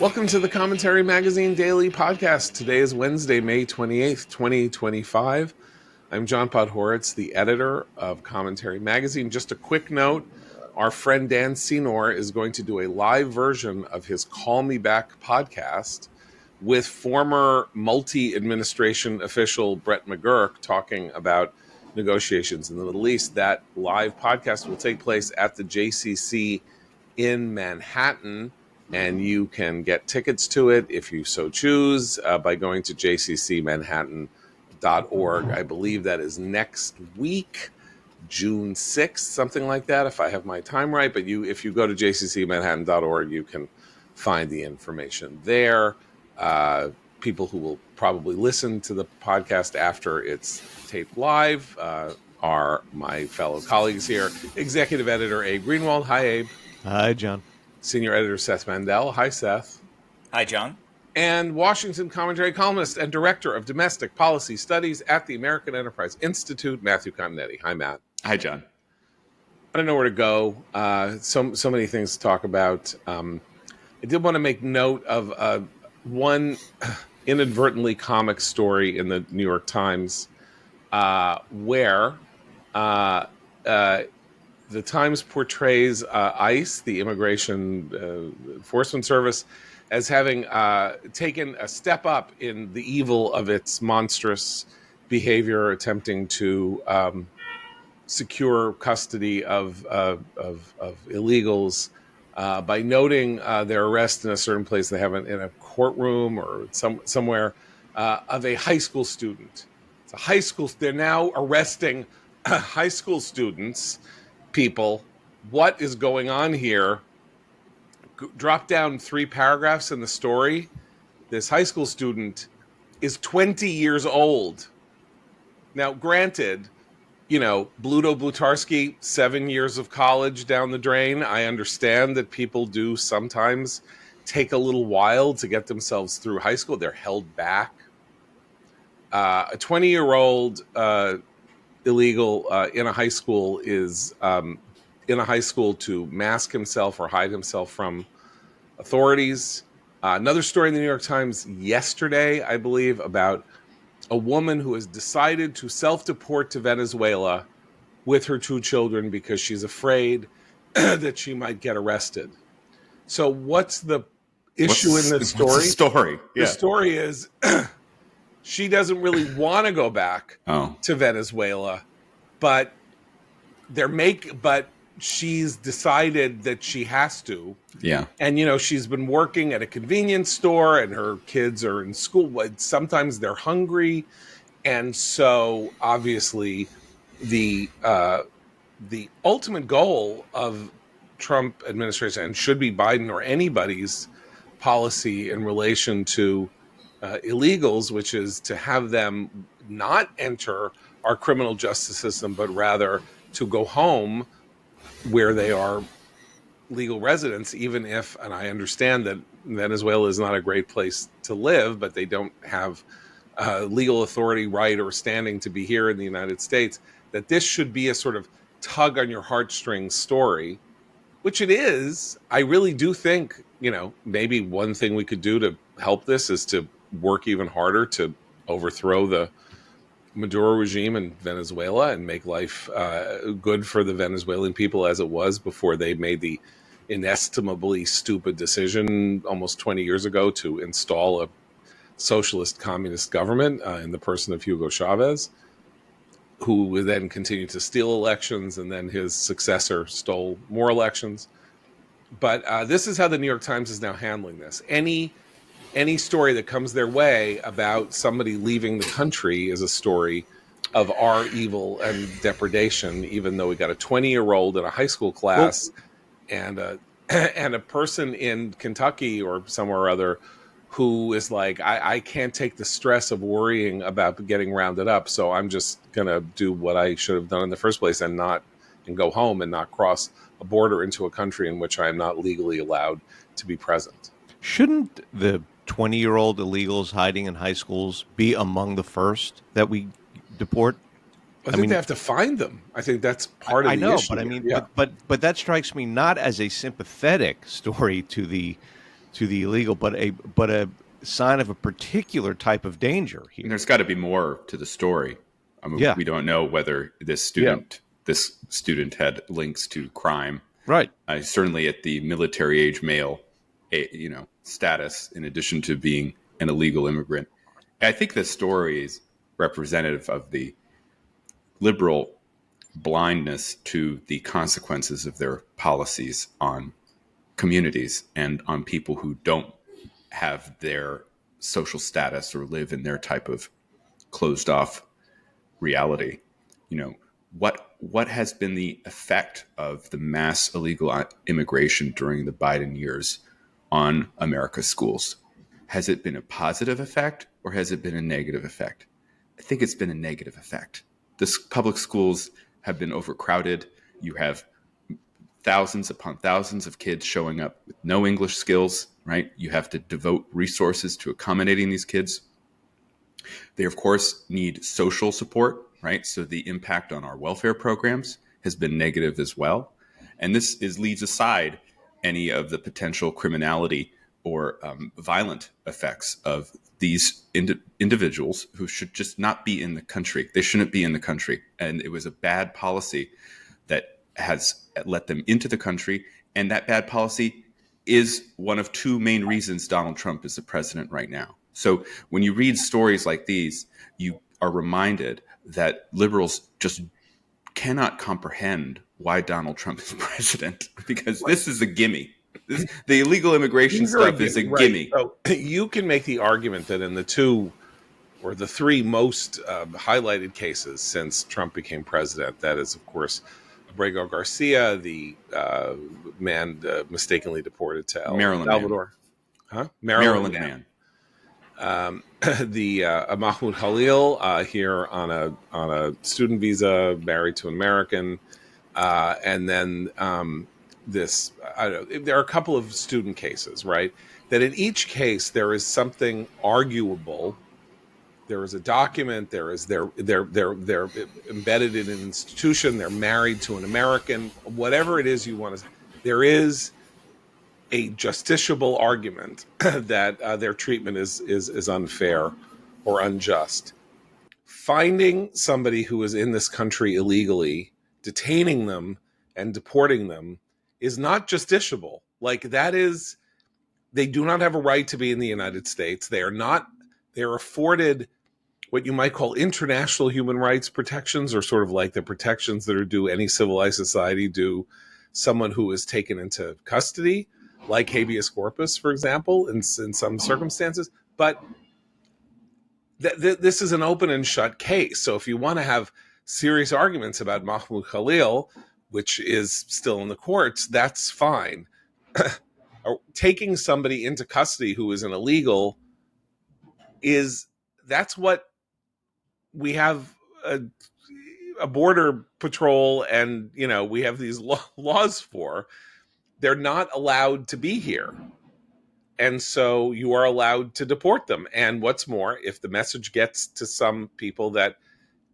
Welcome to the Commentary Magazine Daily Podcast. Today is Wednesday, May 28th, 2025. I'm John Podhoretz, the editor of Commentary Magazine. Just a quick note, our friend Dan Senor is going to do a live version of his Call Me Back podcast with former multi-administration official Brett McGurk talking about negotiations in the Middle East. That live podcast will take place at the JCC in Manhattan, and you can get tickets to it if you so choose by going to jccmanhattan.org. I believe that is next week, June 6th, something like that, if I have my time right. But if you go to jccmanhattan.org, you can find the information there. People who will probably listen to the podcast after it's taped live are my fellow colleagues here. Executive editor Abe Greenwald. Hi, Abe. Hi, John. Senior editor Seth Mandel. Hi, Seth. Hi, John. And Washington commentary columnist and director of domestic policy studies at the American Enterprise Institute, Matthew Continetti. Hi, Matt. Hi, John. I don't know where to go. So many things to talk about. I did want to make note of one inadvertently comic story in the New York Times where the Times portrays ICE, the Immigration Enforcement Service, as having taken a step up in the evil of its monstrous behavior, attempting to secure custody of illegals by noting their arrest in a certain place. They have it in a courtroom or somewhere of a high school student. It's a high school. They're now arresting high school students. People, what is going on here? Drop down 3 paragraphs in the story. This high school student is 20 years old. Now, granted, Bluto Blutarsky, 7 years of college down the drain. I understand that people do sometimes take a little while to get themselves through high school. They're held back. A 20-year-old illegal in a high school is in a high school to mask himself or hide himself from authorities. Another story in the New York Times yesterday, I believe, about a woman who has decided to self-deport to Venezuela with her 2 children because she's afraid that she might get arrested. So what's the issue in this story? What's the story? Yeah. The story is she doesn't really want to go back to Venezuela, but she's decided that she has to. Yeah. And, she's been working at a convenience store and her kids are in school. Sometimes they're hungry. And so obviously the ultimate goal of Trump administration, and should be Biden or anybody's policy in relation to illegals, which is to have them not enter our criminal justice system, but rather to go home where they are legal residents, even if, and I understand that Venezuela is not a great place to live, but they don't have legal authority, right, or standing to be here in the United States, that this should be a sort of tug on your heartstrings story, which it is. I really do think, maybe one thing we could do to help this is to work even harder to overthrow the Maduro regime in Venezuela and make life good for the Venezuelan people as it was before they made the inestimably stupid decision almost 20 years ago to install a socialist communist government in the person of Hugo Chavez, who then continued to steal elections, and then his successor stole more elections. But this is how the New York Times is now handling this. Any story that comes their way about somebody leaving the country is a story of our evil and depredation, even though we got a 20-year-old in a high school class and a person in Kentucky or somewhere or other who is like, I can't take the stress of worrying about getting rounded up, so I'm just going to do what I should have done in the first place and go home and not cross a border into a country in which I am not legally allowed to be present. Shouldn't the 20-year-old illegals hiding in high schools be among the first that we deport? I think they have to find them. I think that's part of the issue. But I mean, but that strikes me not as a sympathetic story to the to the illegal, but a sign of a particular type of danger And here. there's got to be more to the story. I mean, Yeah, we don't know whether Yeah. this student had links to crime. right. Certainly at the military age male, status, in addition to being an illegal immigrant. I think this story is representative of the liberal blindness to the consequences of their policies on communities and on people who don't have their social status or live in their type of closed off reality. You know, what has been the effect of the mass illegal immigration during the Biden years on America's schools? Has it been a positive effect or has it been a negative effect? I think it's been a negative effect. The public schools have been overcrowded. You have thousands upon thousands of kids showing up with no English skills, right? You have to devote resources to accommodating these kids. They, of course, need social support, right? So the impact on our welfare programs has been negative as well. And leaves aside any of the potential criminality or violent effects of these individuals who should just not be in the country. They shouldn't be in the country. And it was a bad policy that has let them into the country. And that bad policy is one of two main reasons Donald Trump is the president right now. So when you read stories like these, you are reminded that liberals just cannot comprehend why Donald Trump is president because this is a gimme. The illegal immigration These are a stuff is a gimme, right? gimme. So you can make the argument that in the two or the three most highlighted cases since Trump became president, that is, of course, Abrego Garcia, the man mistakenly deported to El Maryland man. Salvador, Maryland Maryland man. man. The Mahmoud Khalil here on a student visa, married to an American, and then this. I don't know, there are a couple of student cases, right? That in each case there is something arguable. There is a document. There is they're embedded in an institution. They're married to an American. Whatever it is you want to. There is a justiciable argument that their treatment is unfair or unjust. Finding somebody who is in this country illegally, detaining them and deporting them is not justiciable. Like that is, they do not have a right to be in the United States. They are not. They are afforded what you might call international human rights protections, or sort of like the protections that are due any civilized society due someone who is taken into custody, like habeas corpus, for example, in some circumstances. But this is an open and shut case. So if you want to have serious arguments about Mahmoud Khalil, which is still in the courts, that's fine. Taking somebody into custody who is an illegal is that's what we have a border patrol, and we have these laws for. They're not allowed to be here, and so you are allowed to deport them. And what's more, if the message gets to some people that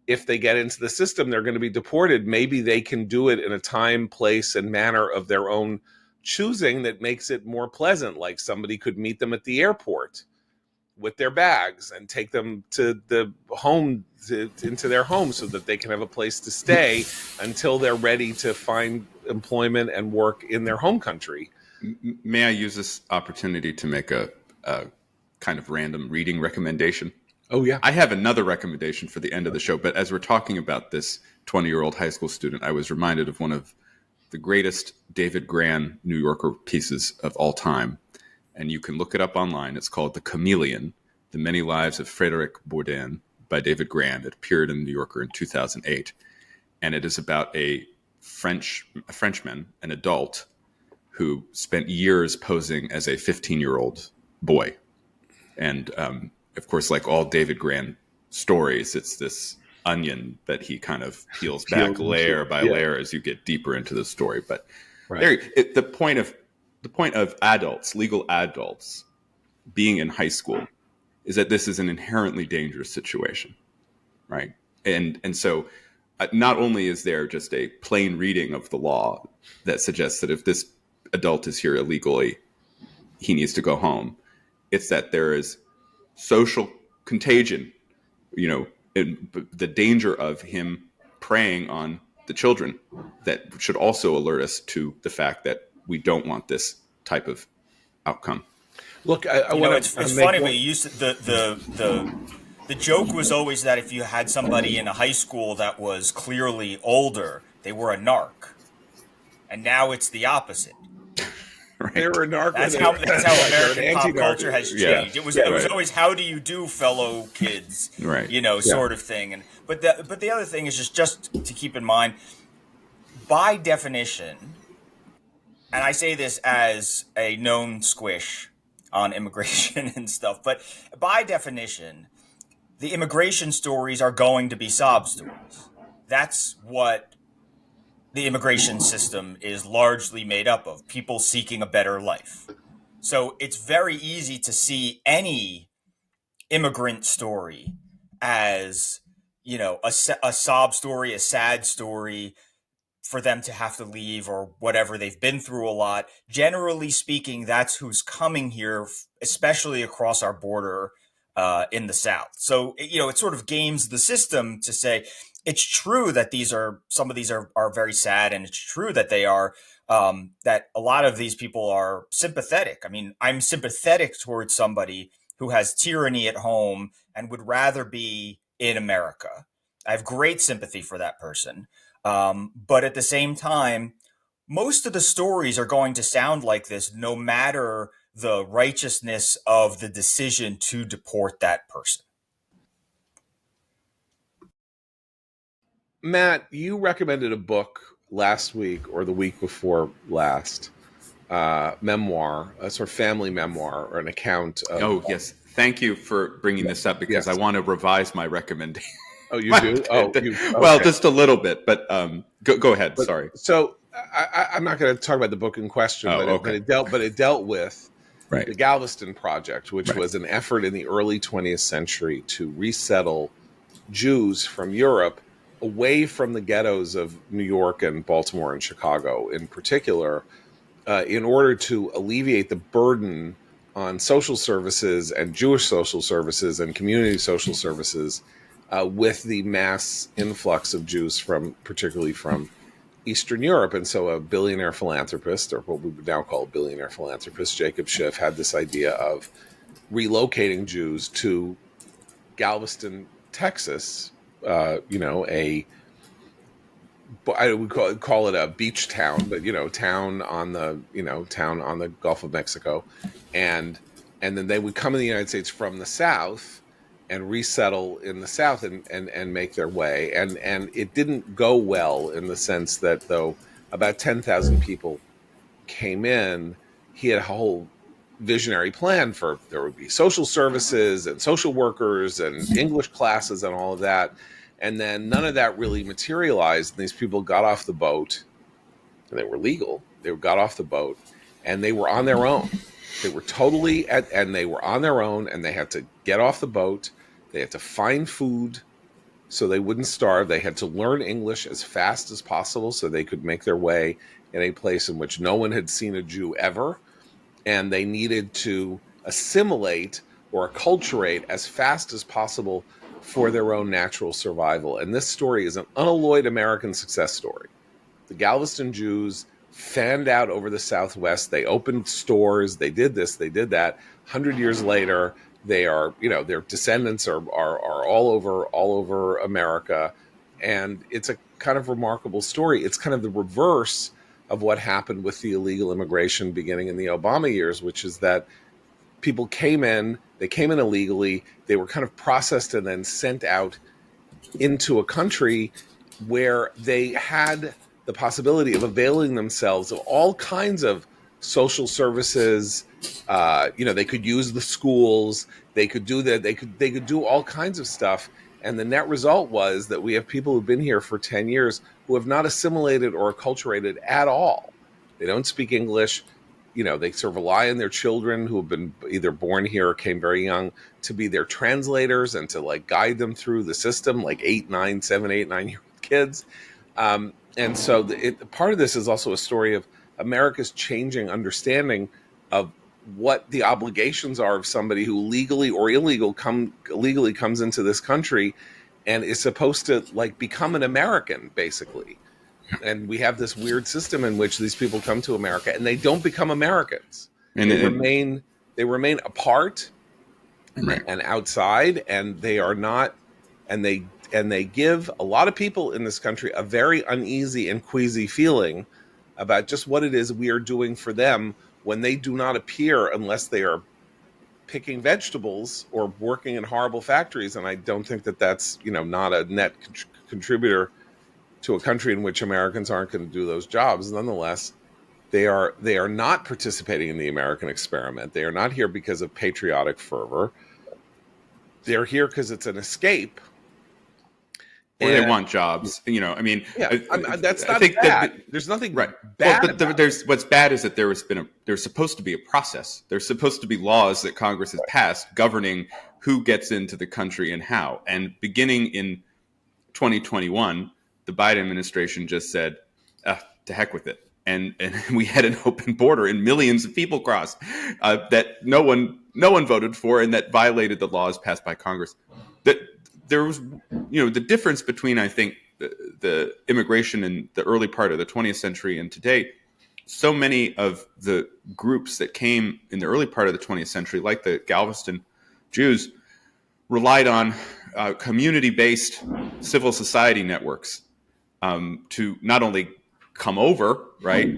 if they get into the system they're going to be deported, maybe they can do it in a time, place, and manner of their own choosing that makes it more pleasant. Like somebody could meet them at the airport with their bags and take them to the home into their home so that they can have a place to stay until they're ready to find employment and work in their home country. May I use this opportunity to make a kind of random reading recommendation? Oh yeah. I have another recommendation for the end of the show, but as we're talking about this 20-year-old high school student, I was reminded of one of the greatest David Grann New Yorker pieces of all time. And you can look it up online. It's called The Chameleon, The Many Lives of Frédéric Bourdin by David Grann. It appeared in the New Yorker in 2008. And it is about a Frenchman, an adult, who spent years posing as a 15-year-old boy. And of course, like all David Grann stories, it's this onion that he kind of peels back layer by layer as you get deeper into the story. But the point of adults, legal adults, being in high school is that this is an inherently dangerous situation, right? And so not only is there just a plain reading of the law that suggests that if this adult is here illegally, he needs to go home. It's that there is social contagion, you know, the danger of him preying on the children that should also alert us to the fact that we don't want this type of outcome. Look, I You know, want to it's make funny, but one. you used to, the joke was always that if you had somebody in a high school that was clearly older, they were a narc, and now it's the opposite. They Right. were a narc or That's they how were, that's how right, they're an American pop anti-narc. culture has Yeah. changed. It was Yeah, it was Right. always how do you do, fellow kids, Right. yeah. sort of thing. And but the other thing is just to keep in mind, by definition, and I say this as a known squish on immigration and stuff, but by definition, the immigration stories are going to be sob stories. That's what the immigration system is largely made up of, people seeking a better life. So it's very easy to see any immigrant story as, a sob story, a sad story for them to have to leave or whatever. They've been through a lot. Generally speaking, that's who's coming here, especially across our border in the South. So, it sort of games the system to say it's true that some of these are very sad, and it's true that they are. That a lot of these people are sympathetic. I mean, I'm sympathetic towards somebody who has tyranny at home and would rather be in America. I have great sympathy for that person. But at the same time, most of the stories are going to sound like this, no matter the righteousness of the decision to deport that person. Matt, you recommended a book last week or the week before last, memoir, a sort of family memoir or an account of. Oh, yes. Thank you for bringing this up because I Yes. want to revise my recommendation. Oh, you do? Oh, you. Well, Okay. just a little bit, but go ahead. But Sorry. so I'm not going to talk about the book in question, Oh, but okay. it dealt with Right. the Galveston Project, which Right. was an effort in the early 20th century to resettle Jews from Europe away from the ghettos of New York and Baltimore and Chicago in particular, in order to alleviate the burden on social services and Jewish social services and community social services with the mass influx of Jews particularly from Eastern Europe. And so a billionaire philanthropist, or what we would now call a billionaire philanthropist, Jacob Schiff, had this idea of relocating Jews to Galveston, Texas, I would call it a beach town, but town on the Gulf of Mexico, and then they would come in the United States from the South and resettle in the South and make their way, and it didn't go well in the sense that though about 10,000 people came in, he had a whole visionary plan for there would be social services and social workers and English classes and all of that. And then none of that really materialized. And these people got off the boat and they were legal. They got off the boat and they were on their own. They were and they were on their own and they had to get off the boat. They had to find food so they wouldn't starve. They had to learn English as fast as possible so they could make their way in a place in which no one had seen a Jew ever. And they needed to assimilate or acculturate as fast as possible for their own natural survival. And this story is an unalloyed American success story. The Galveston Jews fanned out over the Southwest. They opened stores. They did this. They did that. 100 years later, they are, their descendants are all over America. And it's a kind of remarkable story. It's kind of the reverse of what happened with the illegal immigration beginning in the Obama years, which is that people they came in illegally, they were kind of processed and then sent out into a country where they had the possibility of availing themselves of all kinds of social services. They could use the schools, they could do that, they could do all kinds of stuff. And the net result was that we have people who've been here for 10 years who have not assimilated or acculturated at all. They don't speak English. They sort of rely on their children who have been either born here or came very young to be their translators and to like guide them through the system, like 8, 9, 7, 8, 9-year-old kids. And so part of this is also a story of America's changing understanding of what the obligations are of somebody who legally or illegally comes into this country and is supposed to like become an American, basically. And we have this weird system in which these people come to America and they don't become Americans. And They it, remain apart right. and outside, and they are not, and they give a lot of people in this country a very uneasy and queasy feeling about just what it is we are doing for them when they do not appear unless they are picking vegetables or working in horrible factories. And I don't think that that's, not a net contributor to a country in which Americans aren't going to do those jobs. Nonetheless, they are not participating in the American experiment. They are not here because of patriotic fervor. They're here because it's an escape. Or they want jobs. I mean, Yeah, that's not I think bad. that There's nothing right. bad. Well, but there's what's bad is that there's supposed to be a process. There's supposed to be laws that Congress has passed governing who gets into the country and how. And beginning in 2021, the Biden administration just said, "To heck with it," and we had an open border and millions of people crossed that no one voted for and that violated the laws passed by Congress. That there was, the difference between, I think, the immigration in the early part of the 20th century and today. So many of the groups that came in the early part of the 20th century, like the Galveston Jews, relied on community-based civil society networks to not only come over, right,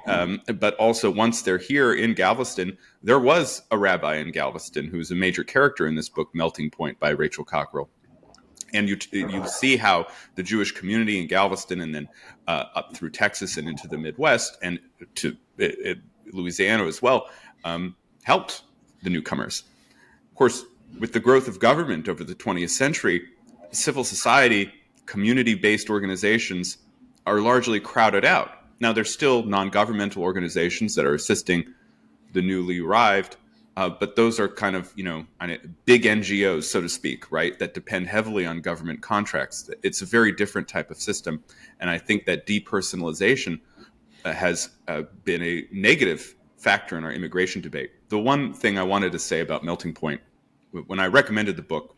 but also once they're here in Galveston, there was a rabbi in Galveston who's a major character in this book, Melting Point by Rachel Cockrell. And you see how the Jewish community in Galveston and then up through Texas and into the Midwest and to Louisiana as well helped the newcomers. Of course, with the growth of government over the 20th century, civil society, community-based organizations are largely crowded out. Now, there's still non-governmental organizations that are assisting the newly arrived, but those are kind of, big NGOs, so to speak, right, that depend heavily on government contracts. It's a very different type of system. And I think that depersonalization has been a negative factor in our immigration debate. The one thing I wanted to say about Melting Point, when I recommended the book,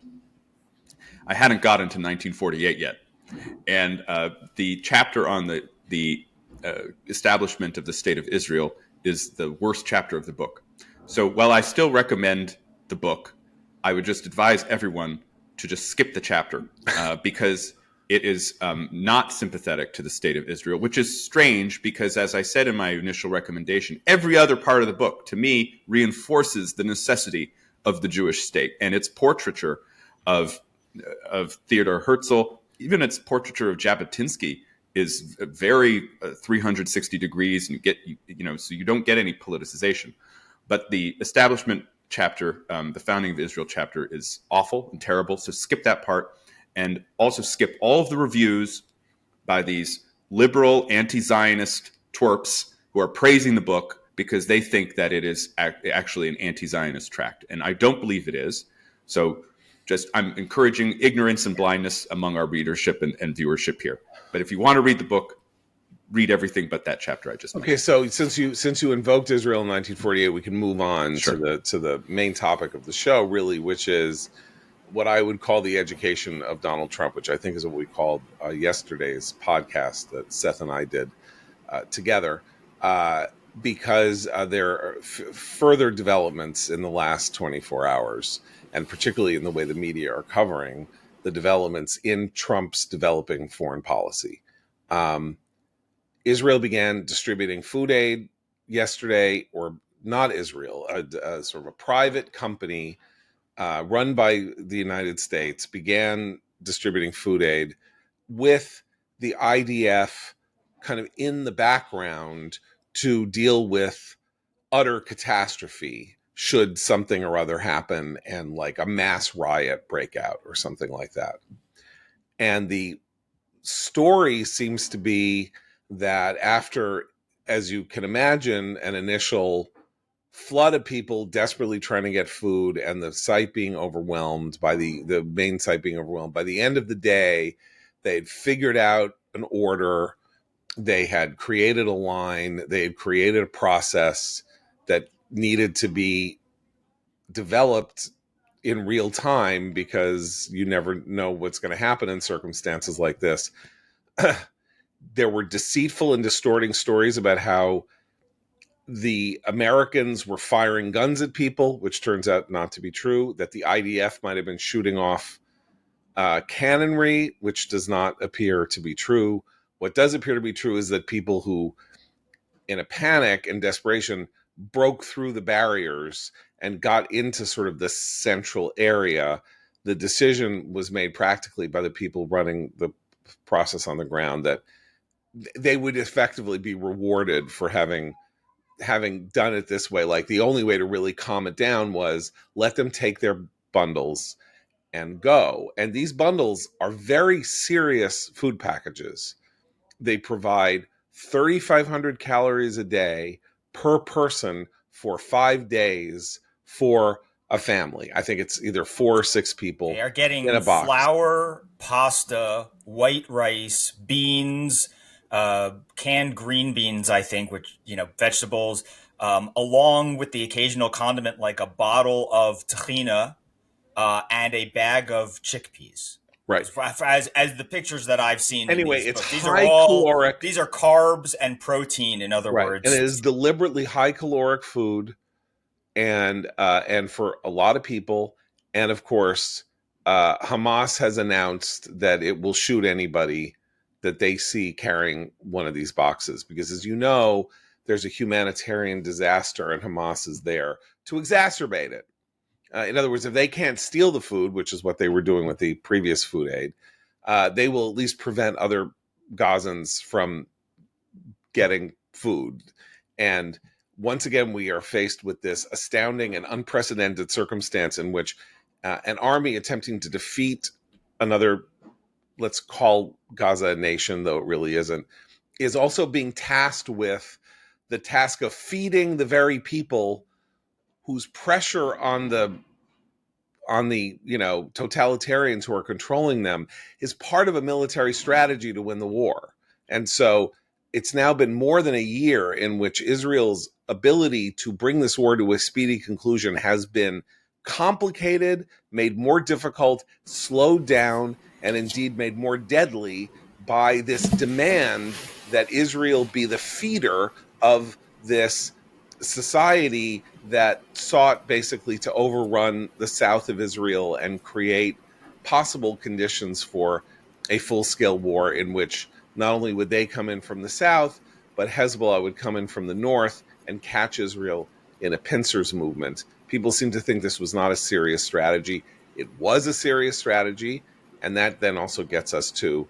I hadn't gotten to 1948 yet. And the chapter on the establishment of the State of Israel is the worst chapter of the book. So while I still recommend the book, I would just advise everyone to just skip the chapter because it is not sympathetic to the State of Israel, which is strange because, as I said in my initial recommendation, every other part of the book, to me, reinforces the necessity of the Jewish state and its portraiture of Theodor Herzl, even its portraiture of Jabotinsky is very 360 degrees, and so you don't get any politicization. But the establishment chapter, the founding of Israel chapter, is awful and terrible. So skip that part, and also skip all of the reviews by these liberal anti-Zionist twerps who are praising the book because they think that it is actually an anti-Zionist tract, and I don't believe it is. So I'm encouraging ignorance and blindness among our readership and viewership here. But if you want to read the book, read everything but that chapter I just mentioned. Okay, so since you invoked Israel in 1948, we can move on to the main topic of the show, really, which is what I would call the education of Donald Trump, which I think is what we called yesterday's podcast that Seth and I did together, because there are further developments in the last 24 hours, and particularly in the way the media are covering the developments in Trump's developing foreign policy. Israel began distributing food aid yesterday, or not Israel, sort of a private company run by the United States began distributing food aid with the IDF kind of in the background to deal with utter catastrophe should something or other happen and like a mass riot break out or something like that. And the story seems to be that after, as you can imagine, an initial flood of people desperately trying to get food and the site being overwhelmed by the main site being overwhelmed, by the end of the day, they'd figured out an order. They had created a line. They had created a process that needed to be developed in real time because you never know what's going to happen in circumstances like this. There were deceitful and distorting stories about how the Americans were firing guns at people, which turns out not to be true, that the IDF might have been shooting off cannonry, which does not appear to be true. What does appear to be true is that people who, in a panic and desperation, broke through the barriers and got into sort of the central area. The decision was made practically by the people running the process on the ground that they would effectively be rewarded for having done it this way. Like, the only way to really calm it down was let them take their bundles and go. And these bundles are very serious food packages. They provide 3,500 calories a day per person for 5 days for a family. I think it's either 4 or 6 people They are in getting a box. flour, pasta, white rice, beans, canned green beans, I think, which, vegetables, along with the occasional condiment like a bottle of tahina and a bag of chickpeas. Right. As the pictures that I've seen in Anyway, these it's books, high caloric. these are carbs and protein, in other Right. And it words. is deliberately high caloric food, and for a lot of people. And of course, Hamas has announced that it will shoot anybody that they see carrying one of these boxes, because, as you know, there's a humanitarian disaster and Hamas is there to exacerbate it. In other words, if they can't steal the food, which is what they were doing with the previous food aid, they will at least prevent other Gazans from getting food. And once again, we are faced with this astounding and unprecedented circumstance in which an army attempting to defeat another, let's call Gaza a nation, though it really isn't, is also being tasked with the task of feeding the very people whose pressure on the totalitarians who are controlling them is part of a military strategy to win the war. And so it's now been more than a year in which Israel's ability to bring this war to a speedy conclusion has been complicated, made more difficult, slowed down, and indeed made more deadly by this demand that Israel be the feeder of this society that sought basically to overrun the south of Israel and create possible conditions for a full-scale war in which not only would they come in from the south, but Hezbollah would come in from the north and catch Israel in a pincers movement. People seem to think this was not a serious strategy. It was a serious strategy, and that then also gets us to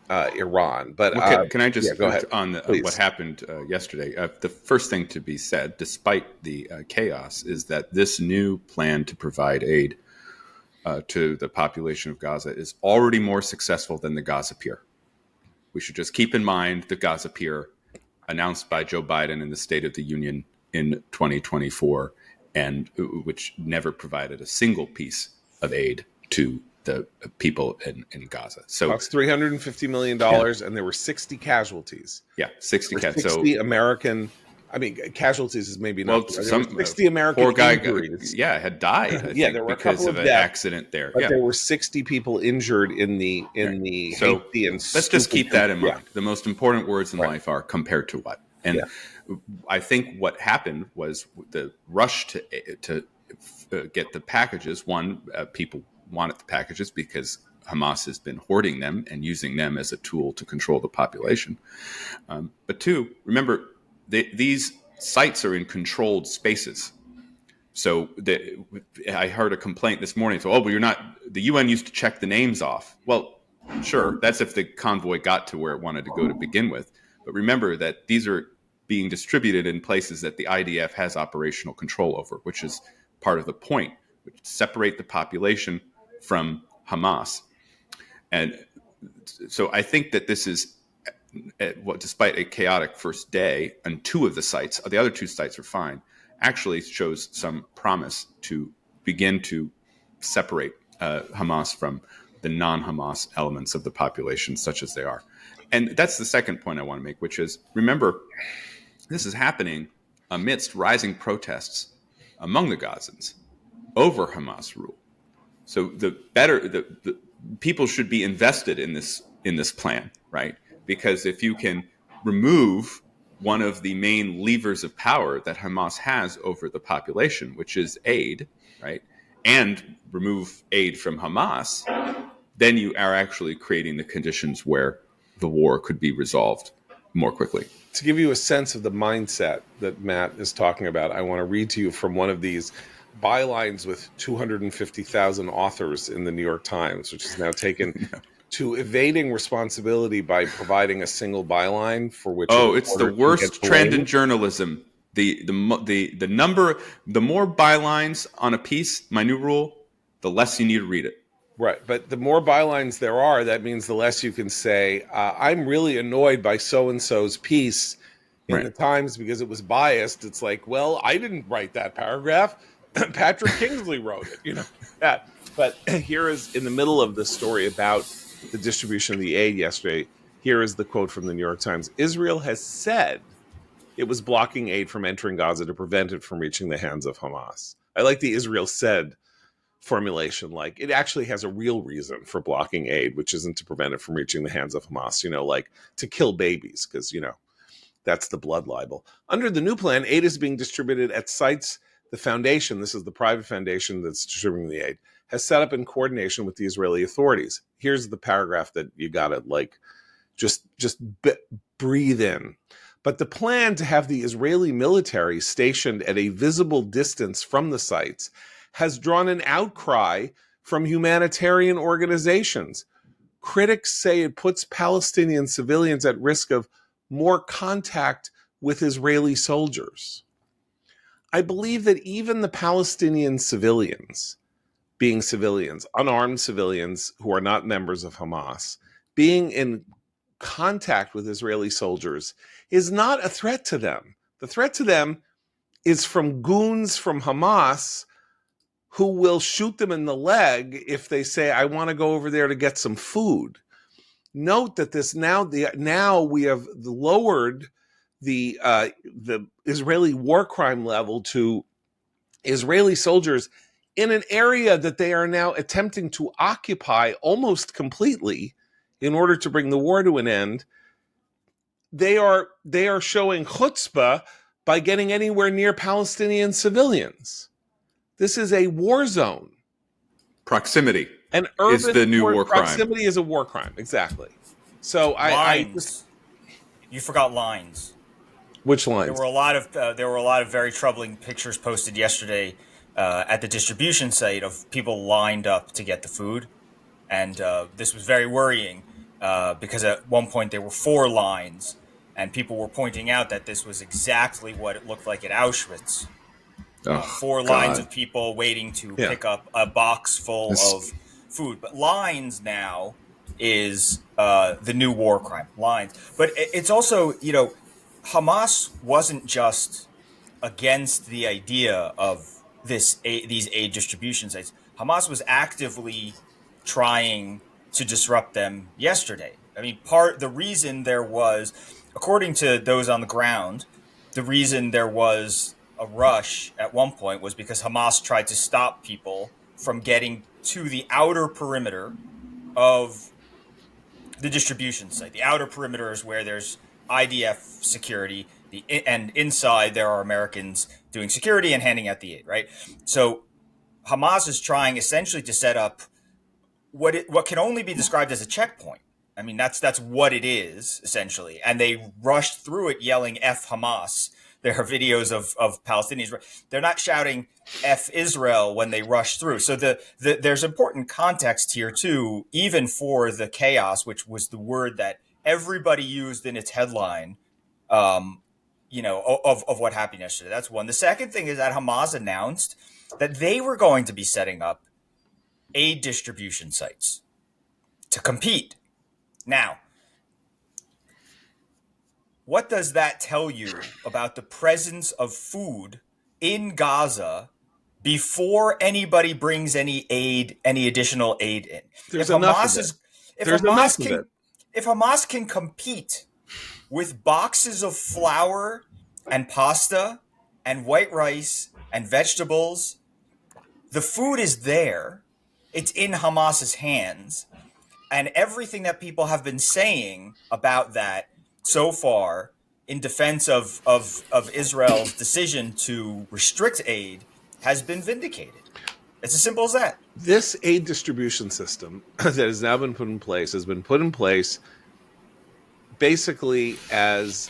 Iran. But can I just go ahead on what happened yesterday? The first thing to be said, despite the chaos, is that this new plan to provide aid to the population of Gaza is already more successful than the Gaza Pier. We should just keep in mind the Gaza Pier, announced by Joe Biden in the State of the Union in 2024, and which never provided a single piece of aid to the people in Gaza. So cost $350 million, and there were 60 casualties. Yeah, 60 American. I mean, casualties is maybe not. Well, some 60 American poor guy, injuries. had died. There were because of an accident there. But there were 60 people injured in the So let's just keep that in mind. Yeah. The most important words in life are compared to what. And I think what happened was the rush to get the packages. One, people wanted the packages because Hamas has been hoarding them and using them as a tool to control the population. But two, remember, these sites are in controlled spaces. So I heard a complaint this morning. So, you're not, the UN used to check the names off. Well, sure, that's if the convoy got to where it wanted to go to begin with. But remember that these are being distributed in places that the IDF has operational control over, which is part of the point, which separate the population from Hamas. And so I think that this is, despite a chaotic first day on two of the sites, the other two sites are fine, actually shows some promise to begin to separate Hamas from the non-Hamas elements of the population, such as they are. And that's the second point I want to make, which is, remember, this is happening amidst rising protests among the Gazans over Hamas rule. So the people should be invested in this plan, right? Because if you can remove one of the main levers of power that Hamas has over the population, which is aid, right, and remove aid from Hamas, then you are actually creating the conditions where the war could be resolved more quickly. To give you a sense of the mindset that Matt is talking about, I want to read to you from one of these bylines with 250,000 authors in the New York Times, which is now taken to evading responsibility by providing a single byline for which. Oh, it's the worst trend in journalism. The more bylines on a piece, my new rule, the less you need to read it. Right, but the more bylines there are, that means the less you can say, I'm really annoyed by so-and-so's piece in the Times because it was biased. It's like, well, I didn't write that paragraph. Patrick Kingsley wrote it, that. But here is, in the middle of the story about the distribution of the aid yesterday, here is the quote from the New York Times. Israel has said it was blocking aid from entering Gaza to prevent it from reaching the hands of Hamas. I like the Israel said formulation. Like, it actually has a real reason for blocking aid, which isn't to prevent it from reaching the hands of Hamas, like to kill babies, because, that's the blood libel. Under the new plan, aid is being distributed at sites the foundation, this is the private foundation that's distributing the aid, has set up in coordination with the Israeli authorities. Here's the paragraph that you got to just breathe in. But the plan to have the Israeli military stationed at a visible distance from the sites has drawn an outcry from humanitarian organizations. Critics say it puts Palestinian civilians at risk of more contact with Israeli soldiers. I believe that even the Palestinian civilians, being civilians, unarmed civilians who are not members of Hamas, being in contact with Israeli soldiers is not a threat to them. The threat to them is from goons from Hamas who will shoot them in the leg if they say, I want to go over there to get some food. Note that now we have lowered the Israeli war crime level to Israeli soldiers in an area that they are now attempting to occupy almost completely in order to bring the war to an end. They are showing chutzpah by getting anywhere near Palestinian civilians. This is a war zone. Proximity is the new war crime. Proximity is a war crime, exactly. So you forgot lines. Which lines? There were a lot of very troubling pictures posted yesterday at the distribution site of people lined up to get the food, and this was very worrying because at one point there were 4 lines, and people were pointing out that this was exactly what it looked like at Auschwitz. 4 lines of people waiting to pick up a box full of food. But lines now is the new war crime. Lines. But it's also, Hamas wasn't just against the idea of these aid distribution sites. Hamas was actively trying to disrupt them yesterday. I mean, the reason there was, according to those on the ground, the reason there was a rush at one point was because Hamas tried to stop people from getting to the outer perimeter of the distribution site. The outer perimeter is where there's IDF security, and inside there are Americans doing security and handing out the aid, right? So Hamas is trying essentially to set up what can only be described as a checkpoint. I mean, that's what it is, essentially. And they rushed through it yelling F Hamas. There are videos of Palestinians. They're not shouting F Israel when they rush through. So there's important context here, too, even for the chaos, which was the word that everybody used in its headline, of what happened yesterday. That's one. The second thing is that Hamas announced that they were going to be setting up aid distribution sites to compete. Now, what does that tell you about the presence of food in Gaza before anybody brings any additional aid in? There's enough of it. If Hamas can compete with boxes of flour and pasta and white rice and vegetables. The food is there. It's in Hamas's hands. And everything that people have been saying about that so far in defense of Israel's decision to restrict aid has been vindicated. It's as simple as that. This aid distribution system that has now been put in place has been put in place basically as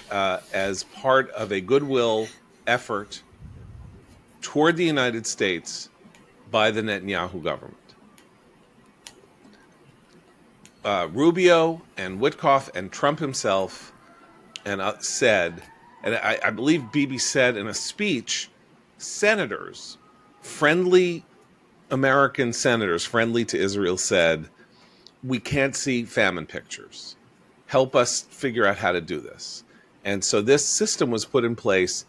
part of a goodwill effort toward the United States by the Netanyahu government. Rubio and Witkoff and Trump himself and said, and I believe Bibi said in a speech, senators, friendly American senators, friendly to Israel, said, we can't see famine pictures. Help us figure out how to do this. And so this system was put in place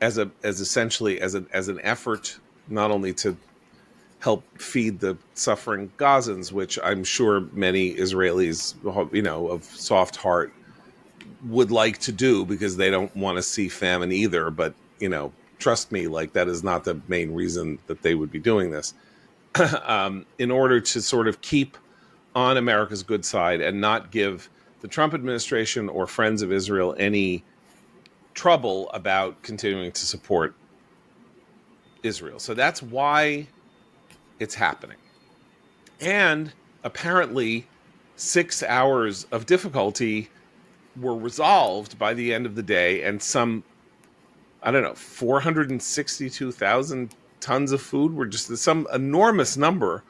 as essentially as an effort not only to help feed the suffering Gazans, which I'm sure many Israelis, of soft heart would like to do because they don't want to see famine either. But, trust me, like that is not the main reason that they would be doing this. In order to sort of keep on America's good side and not give the Trump administration or friends of Israel any trouble about continuing to support Israel. So that's why it's happening. And apparently 6 hours of difficulty were resolved by the end of the day, and some, 462,000 tons of food were just some enormous number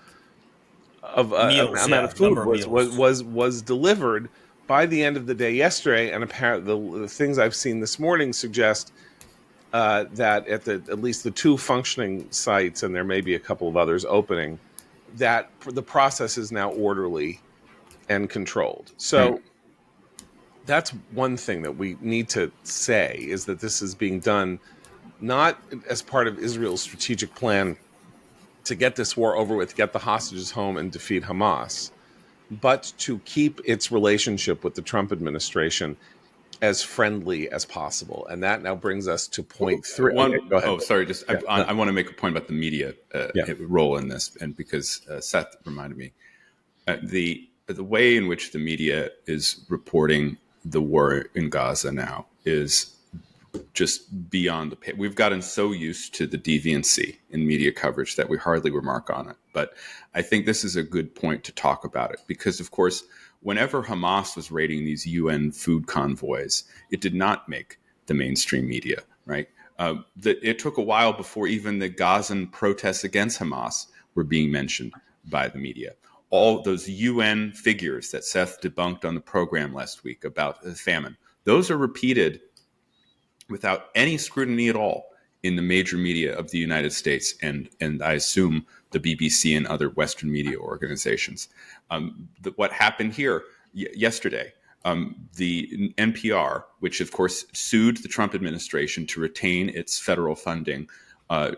of amount of food was delivered by the end of the day yesterday. And apparently the things I've seen this morning suggest that at least the two functioning sites, and there may be a couple of others opening, that the process is now orderly and controlled. So that's one thing that we need to say, is that this is being done not as part of Israel's strategic plan to get this war over with, get the hostages home and defeat Hamas, but to keep its relationship with the Trump administration as friendly as possible. And that now brings us to point three. Go ahead. Oh, sorry. I want to make a point about the media role in this. And because Seth reminded me, the way in which the media is reporting the war in Gaza now is just beyond the pay. We've gotten so used to the deviancy in media coverage that we hardly remark on it. But I think this is a good point to talk about it because, of course, whenever Hamas was raiding these UN food convoys, it did not make the mainstream media, right? It took a while before even the Gazan protests against Hamas were being mentioned by the media. All those UN figures that Seth debunked on the program last week about the famine, those are repeated without any scrutiny at all in the major media of the United States and I assume the BBC and other Western media organizations. What happened here yesterday, the NPR, which of course sued the Trump administration to retain its federal funding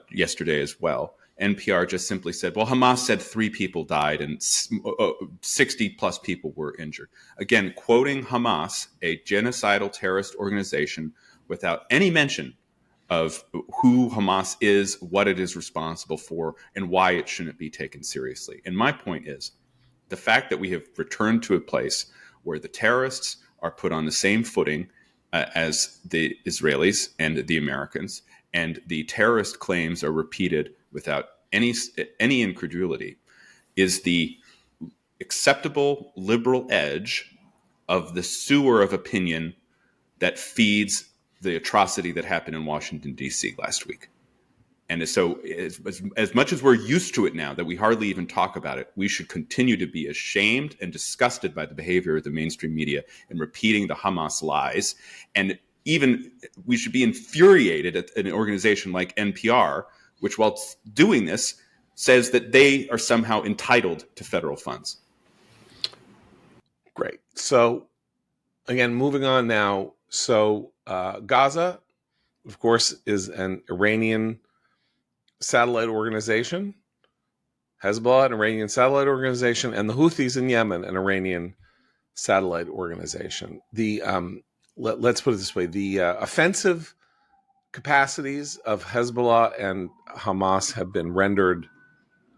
yesterday as well, NPR just simply said, well, Hamas said 3 people died and 60 plus people were injured. Again, quoting Hamas, a genocidal terrorist organization, without any mention of who Hamas is, what it is responsible for, and why it shouldn't be taken seriously. And my point is the fact that we have returned to a place where the terrorists are put on the same footing as the Israelis and the Americans, and the terrorist claims are repeated without any incredulity, is the acceptable liberal edge of the sewer of opinion that feeds the atrocity that happened in Washington, D.C. last week. And so as much as we're used to it now, that we hardly even talk about it, we should continue to be ashamed and disgusted by the behavior of the mainstream media in repeating the Hamas lies. And even we should be infuriated at an organization like NPR, which while doing this says that they are somehow entitled to federal funds. Great. So again, moving on now. So Gaza, of course, is an Iranian satellite organization. Hezbollah, an Iranian satellite organization, and the Houthis in Yemen, an Iranian satellite organization. Let's put it this way: the offensive capacities of Hezbollah and Hamas have been rendered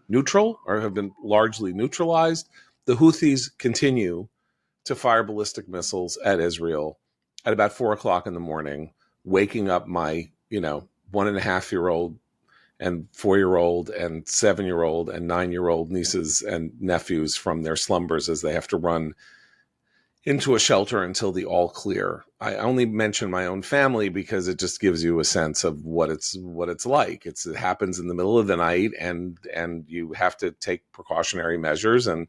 neutral or have been largely neutralized. The Houthis continue to fire ballistic missiles at Israel at about 4 o'clock in the morning, waking up my, 1.5-year-old and 4-year-old and 7-year-old and 9-year-old nieces and nephews from their slumbers as they have to run into a shelter until the all clear. I only mention my own family because it just gives you a sense of what it's like. It happens in the middle of the night, and you have to take precautionary measures, and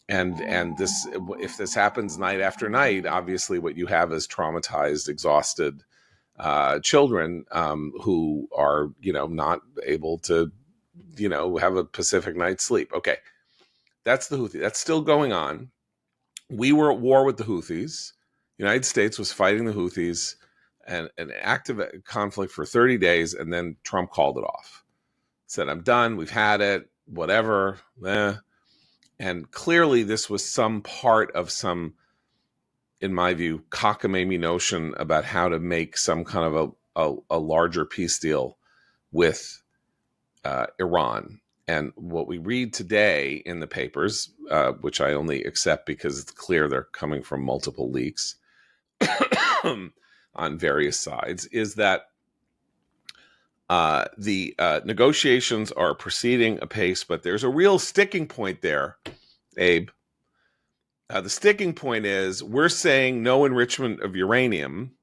this, if this happens night after night, obviously what you have is traumatized, exhausted children who are not able to have a Pacific night's sleep. Okay, that's the Houthi. That's still going on. We were at war with the Houthis. The United States was fighting the Houthis and an active conflict for 30 days, and then Trump called it off. Said, I'm done. We've had it. Whatever. And clearly this was some part of some, in my view, cockamamie notion about how to make some kind of a larger peace deal with Iran. And what we read today in the papers, which I only accept because it's clear they're coming from multiple leaks on various sides, is that the negotiations are proceeding apace, but there's a real sticking point there, Abe. The sticking point is we're saying no enrichment of uranium,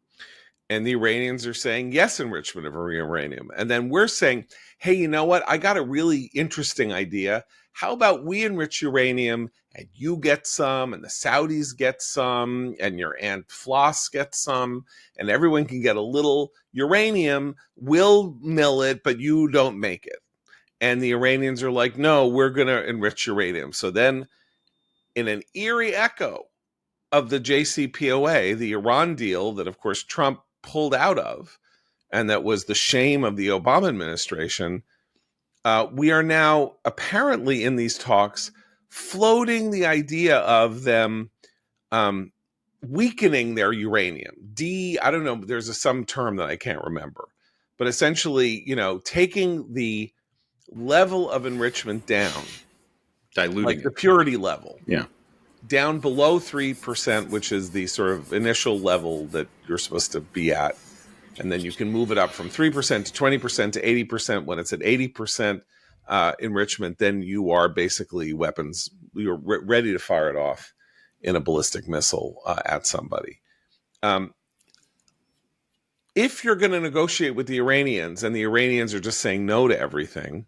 and the Iranians are saying yes enrichment of uranium. And then we're saying, hey, you know what? I got a really interesting idea. How about we enrich uranium and you get some and the Saudis get some and your Aunt Floss gets some and everyone can get a little uranium. We'll mill it, but you don't make it. And the Iranians are like, no, we're going to enrich uranium. So then in an eerie echo of the JCPOA, the Iran deal that, of course, Trump pulled out of, and that was the shame of the Obama administration, we are now apparently in these talks floating the idea of them weakening their uranium. I don't know, there's some term that I can't remember, but essentially, taking the level of enrichment down, Diluting like it. the purity level. Yeah. Down below 3%, which is the sort of initial level that you're supposed to be at. And then you can move it up from 3% to 20% to 80%. When it's at 80% enrichment, then you are basically weapons. You're ready to fire it off in a ballistic missile at somebody. If you're going to negotiate with the Iranians and the Iranians are just saying no to everything,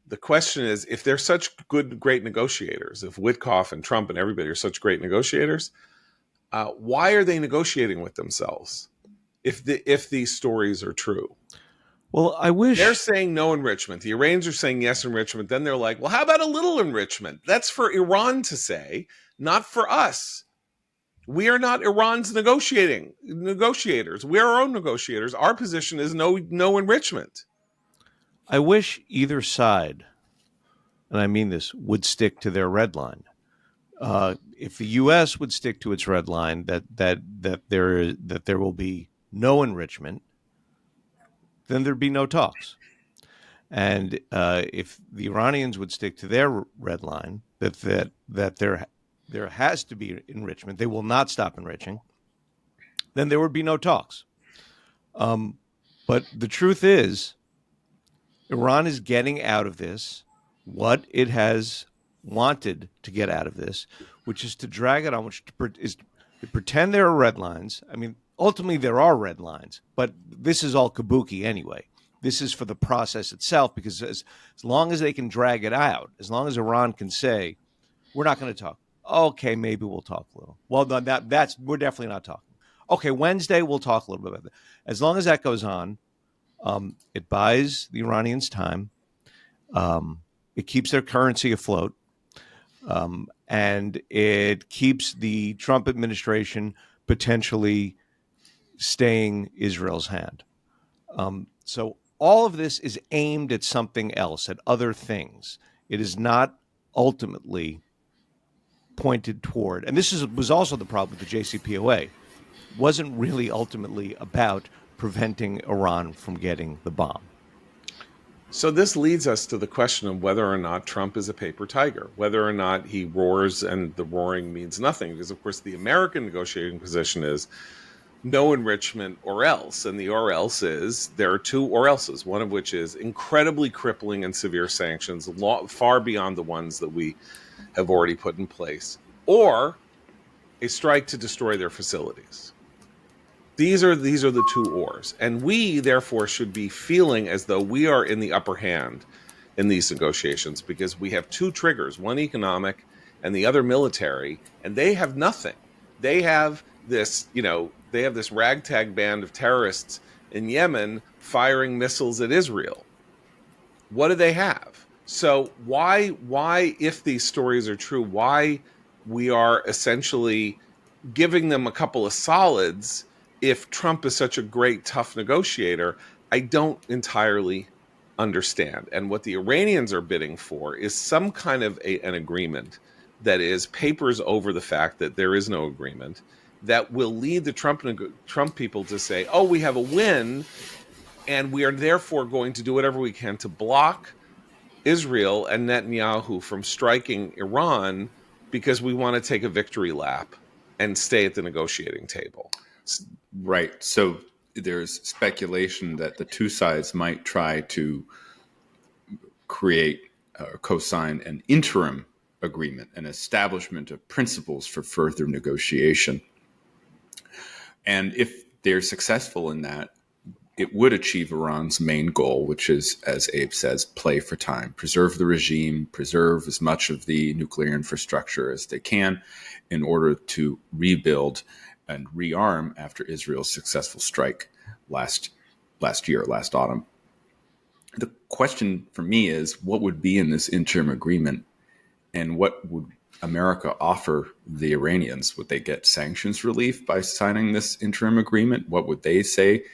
the question is, if they're such great negotiators, if Witkoff and Trump and everybody are such great negotiators, why are they negotiating with themselves if these stories are true? Well, I wish they're saying no enrichment. The Iranians are saying yes enrichment. Then they're like, well, how about a little enrichment? That's for Iran to say, not for us. We are not Iran's negotiators. We are our own negotiators. Our position is no enrichment. I wish either side, and I mean this, would stick to their red line. If the U.S. would stick to its red line that there will be no enrichment, then there'd be no talks. And if the Iranians would stick to their red line that there has to be enrichment, they will not stop enriching, then there would be no talks. But the truth is, Iran is getting out of this what it has wanted to get out of this, which is to drag it on, which is to pretend there are red lines. I mean, ultimately there are red lines, but this is all kabuki anyway. This is for the process itself, because as long as they can drag it out, as long as Iran can say, we're not going to talk. Okay, maybe we'll talk a little. Well, that's we're definitely not talking. Okay, Wednesday we'll talk a little bit about that. As long as that goes on, it buys the Iranians time. It keeps their currency afloat. And it keeps the Trump administration potentially staying Israel's hand. So all of this is aimed at something else, at other things. It is not ultimately pointed toward, and this was also the problem with the JCPOA. It wasn't really ultimately about preventing Iran from getting the bomb. So this leads us to the question of whether or not Trump is a paper tiger, whether or not he roars and the roaring means nothing. Because, of course, the American negotiating position is no enrichment or else. And the or else is there are two or else's, one of which is incredibly crippling and severe sanctions, far beyond the ones that we have already put in place, or a strike to destroy their facilities. These are the two ors, and we therefore should be feeling as though we are in the upper hand in these negotiations because we have two triggers, one economic and the other military, and they have nothing. They have this, they have this ragtag band of terrorists in Yemen firing missiles at Israel. What do they have? So why if these stories are true, why we are essentially giving them a couple of solids if Trump is such a great, tough negotiator, I don't entirely understand. And what the Iranians are bidding for is some kind of an agreement that is papers over the fact that there is no agreement that will lead the Trump people to say, oh, we have a win, and we are therefore going to do whatever we can to block Israel and Netanyahu from striking Iran because we want to take a victory lap and stay at the negotiating table. Right. So there's speculation that the two sides might try to create or co-sign an interim agreement, an establishment of principles for further negotiation. And if they're successful in that, it would achieve Iran's main goal, which is, as Abe says, play for time, preserve the regime, preserve as much of the nuclear infrastructure as they can in order to rebuild and rearm after Israel's successful strike last autumn. The question for me is, what would be in this interim agreement, and what would America offer the Iranians? Would they get sanctions relief by signing this interim agreement? What would they say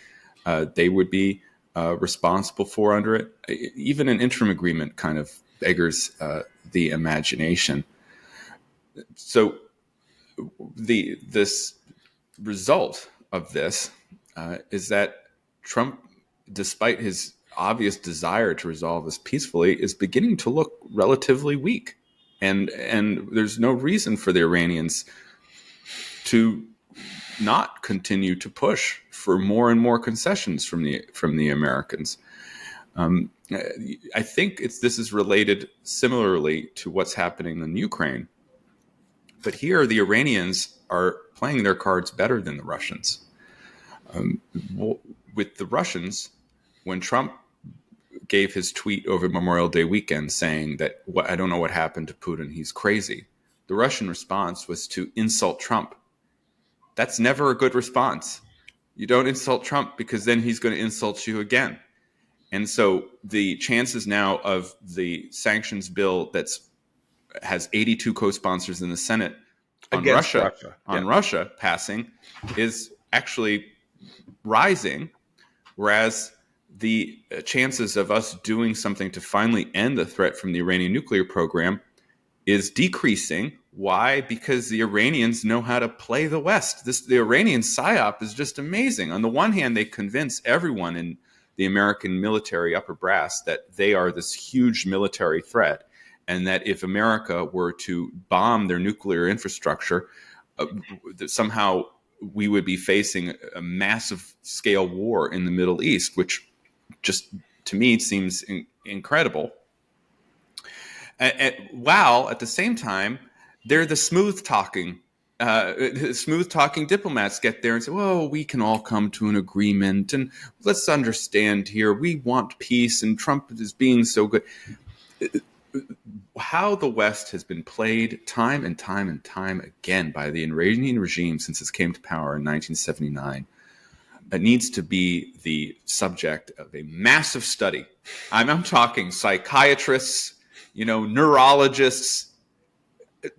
they would be responsible for under it? Even an interim agreement kind of beggars the imagination. So this result of this is that Trump, despite his obvious desire to resolve this peacefully, is beginning to look relatively weak. And there's no reason for the Iranians to not continue to push for more and more concessions from the Americans. I think this is related similarly to what's happening in Ukraine. But here, the Iranians are playing their cards better than the Russians. With the Russians, when Trump gave his tweet over Memorial Day weekend saying that I don't know what happened to Putin, he's crazy, the Russian response was to insult Trump. That's never a good response. You don't insult Trump because then he's going to insult you again. And so the chances now of the sanctions bill has 82 co-sponsors in the Senate on Against Russia passing is actually rising, whereas the chances of us doing something to finally end the threat from the Iranian nuclear program is decreasing. Why? Because the Iranians know how to play the West. The Iranian psyop is just amazing. On the one hand, they convince everyone in the American military upper brass that they are this huge military threat, and that if America were to bomb their nuclear infrastructure, that somehow we would be facing a massive scale war in the Middle East, which just to me seems incredible. While at the same time, they're the smooth talking diplomats get there and say, well, we can all come to an agreement and let's understand here. We want peace and Trump is being so good. How the West has been played time and time and time again by the Iranian regime since it came to power in 1979. It needs to be the subject of a massive study. I'm talking psychiatrists, neurologists.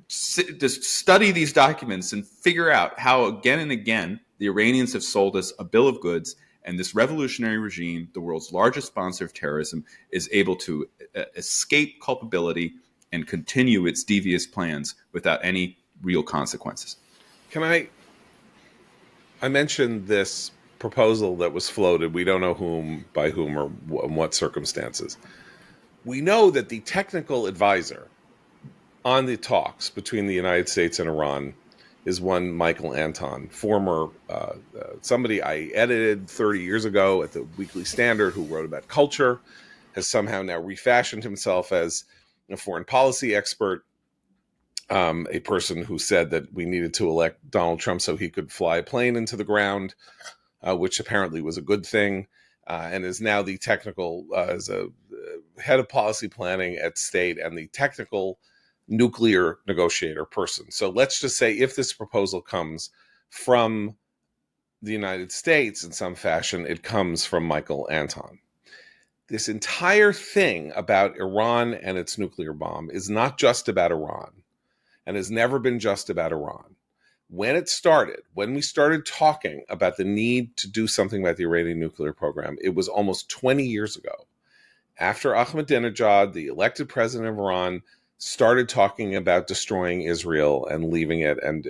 Just study these documents and figure out how again and again the Iranians have sold us a bill of goods, and this revolutionary regime, the world's largest sponsor of terrorism, is able to escape culpability and continue its devious plans without any real consequences. I mentioned this proposal that was floated. We don't know by whom, or in what circumstances. We know that the technical advisor on the talks between the United States and Iran is one Michael Anton, former somebody I edited 30 years ago at the Weekly Standard, who wrote about culture, has somehow now refashioned himself as a foreign policy expert, a person who said that we needed to elect Donald Trump so he could fly a plane into the ground, which apparently was a good thing, and is now the technical, as a head of policy planning at State and the technical nuclear negotiator person. So let's just say if this proposal comes from the United States in some fashion, it comes from Michael Anton. This entire thing about Iran and its nuclear bomb is not just about Iran, and has never been just about Iran. When it started, when we started talking about the need to do something about the Iranian nuclear program, it was almost 20 years ago. After Ahmadinejad, the elected president of Iran, started talking about destroying Israel and leaving it and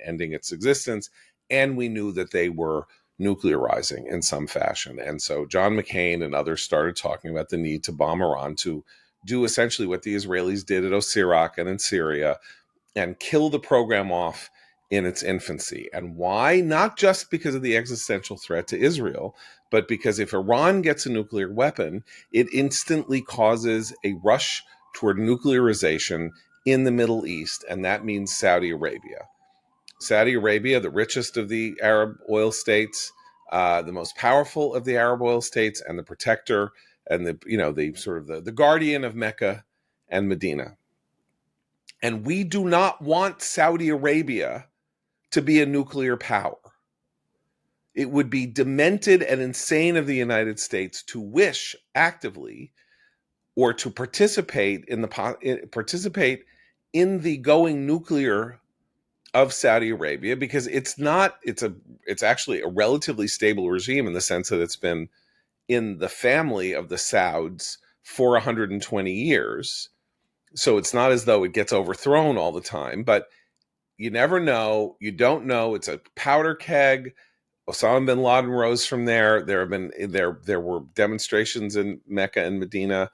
ending its existence, and we knew that they were nuclearizing in some fashion. And so John McCain and others started talking about the need to bomb Iran, to do essentially what the Israelis did at Osirak and in Syria, and kill the program off in its infancy. And why? Not just because of the existential threat to Israel, but because if Iran gets a nuclear weapon, it instantly causes a rush toward nuclearization in the Middle East, and that means Saudi Arabia. Saudi Arabia, the richest of the Arab oil states, the most powerful of the Arab oil states, and the protector and the sort of the guardian of Mecca and Medina. And we do not want Saudi Arabia to be a nuclear power. It would be demented and insane of the United States to wish actively or to participate in the going nuclear of Saudi Arabia, because it's actually a relatively stable regime in the sense that it's been in the family of the Sauds for 120 years. So it's not as though it gets overthrown all the time, but you never know. You don't know. It's a powder keg. Osama bin Laden rose from there. There were demonstrations in Mecca and Medina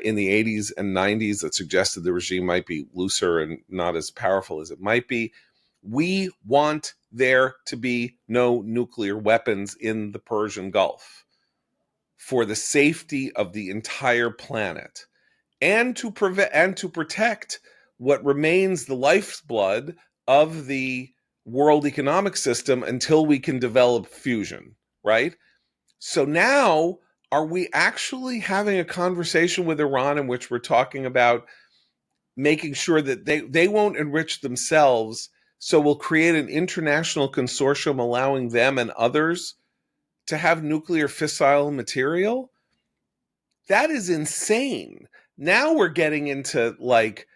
in the 80s and 90s that suggested the regime might be looser and not as powerful as it might be. We want there to be no nuclear weapons in the Persian Gulf for the safety of the entire planet, and to protect what remains the lifeblood of the world economic system until we can develop fusion, right? So now, are we actually having a conversation with Iran in which we're talking about making sure that they won't enrich themselves, so we'll create an international consortium allowing them and others to have nuclear fissile material? That is insane. Now we're getting into like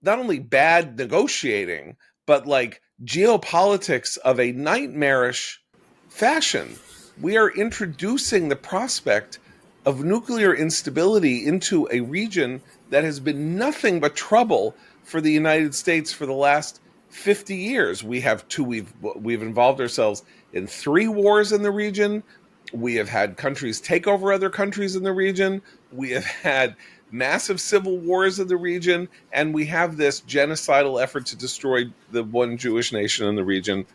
not only bad negotiating, but like geopolitics of a nightmarish fashion. We are introducing the prospect of nuclear instability into a region that has been nothing but trouble for the United States for the last 50 years. We've involved ourselves in 3 wars in the region. We have had countries take over other countries in the region. We have had massive civil wars in the region, and we have this genocidal effort to destroy the one Jewish nation in the region.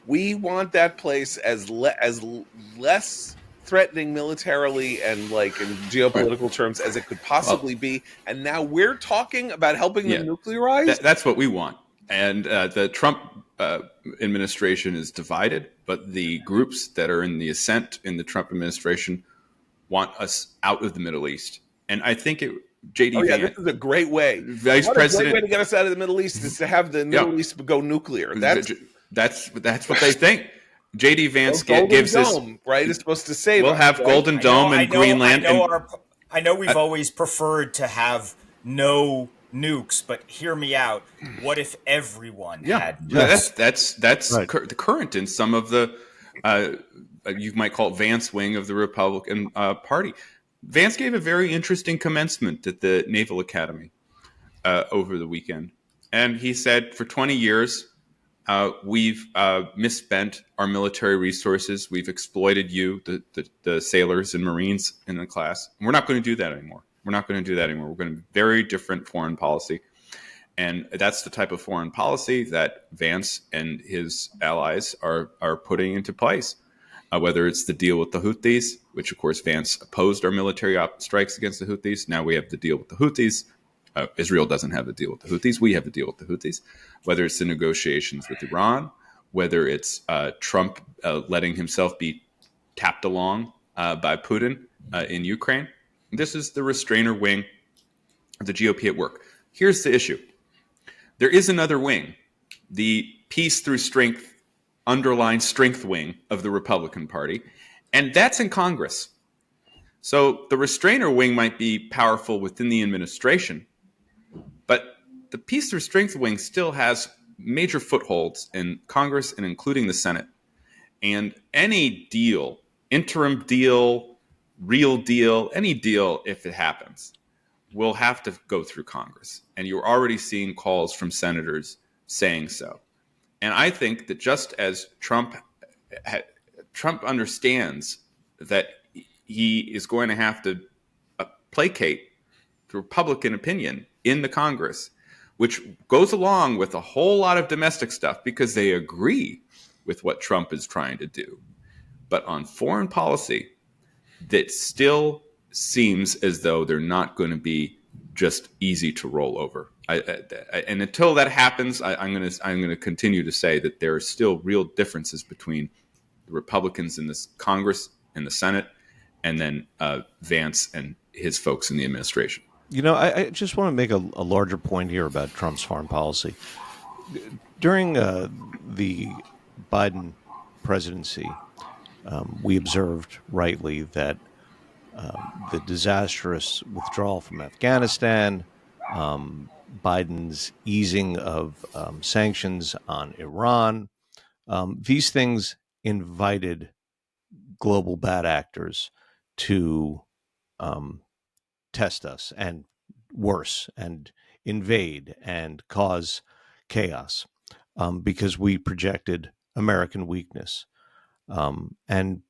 We want that place as less threatening militarily and like in geopolitical terms as it could possibly be. And now we're talking about helping them nuclearize? That's what we want. And the Trump administration is divided, but the groups that are in the assent in the Trump administration want us out of the Middle East. And I think JD Vance, this is a great way. Vice President, a great way to get us out of the Middle East is to have the Middle East go nuclear. That's what they think. JD Vance gives Dome, this right. It's supposed to say we'll have Golden Dome in Greenland. I know we've always preferred to have no nukes, but hear me out. What if everyone had nukes? That's right. The current in some of the you might call it Vance wing of the Republican Party. Vance gave a very interesting commencement at the Naval Academy over the weekend, and he said for 20 years We've misspent our military resources. We've exploited you, the sailors and Marines in the class. And we're not going to do that anymore. We're not going to do that anymore. We're going to be very different foreign policy. And that's the type of foreign policy that Vance and his allies are putting into place. Whether it's the deal with the Houthis, which of course Vance opposed our military strikes against the Houthis. Now we have the deal with the Houthis. Israel doesn't have the deal with the Houthis. We have the deal with the Houthis. Whether it's the negotiations with Iran, whether it's Trump letting himself be tapped along by Putin in Ukraine. This is the restrainer wing of the GOP at work. Here's the issue. There is another wing, the peace through strength, underlying strength wing of the Republican Party, and that's in Congress. So the restrainer wing might be powerful within the administration, but the peace through strength wing still has major footholds in Congress and including the Senate. And any deal, interim deal, real deal, any deal, if it happens, will have to go through Congress. And you're already seeing calls from senators saying so. And I think that just as Trump understands that he is going to have to placate the Republican opinion in the Congress, which goes along with a whole lot of domestic stuff because they agree with what Trump is trying to do. But on foreign policy, that still seems as though they're not going to be just easy to roll over. And until that happens, I'm going to continue to say that there are still real differences between the Republicans in this Congress and the Senate, and then Vance and his folks in the administration. You know, I just want to make a larger point here about Trump's foreign policy. During the Biden presidency, we observed rightly that the disastrous withdrawal from Afghanistan, Biden's easing of sanctions on Iran, these things invited global bad actors to test us and worse and invade and cause chaos because we projected American weakness. And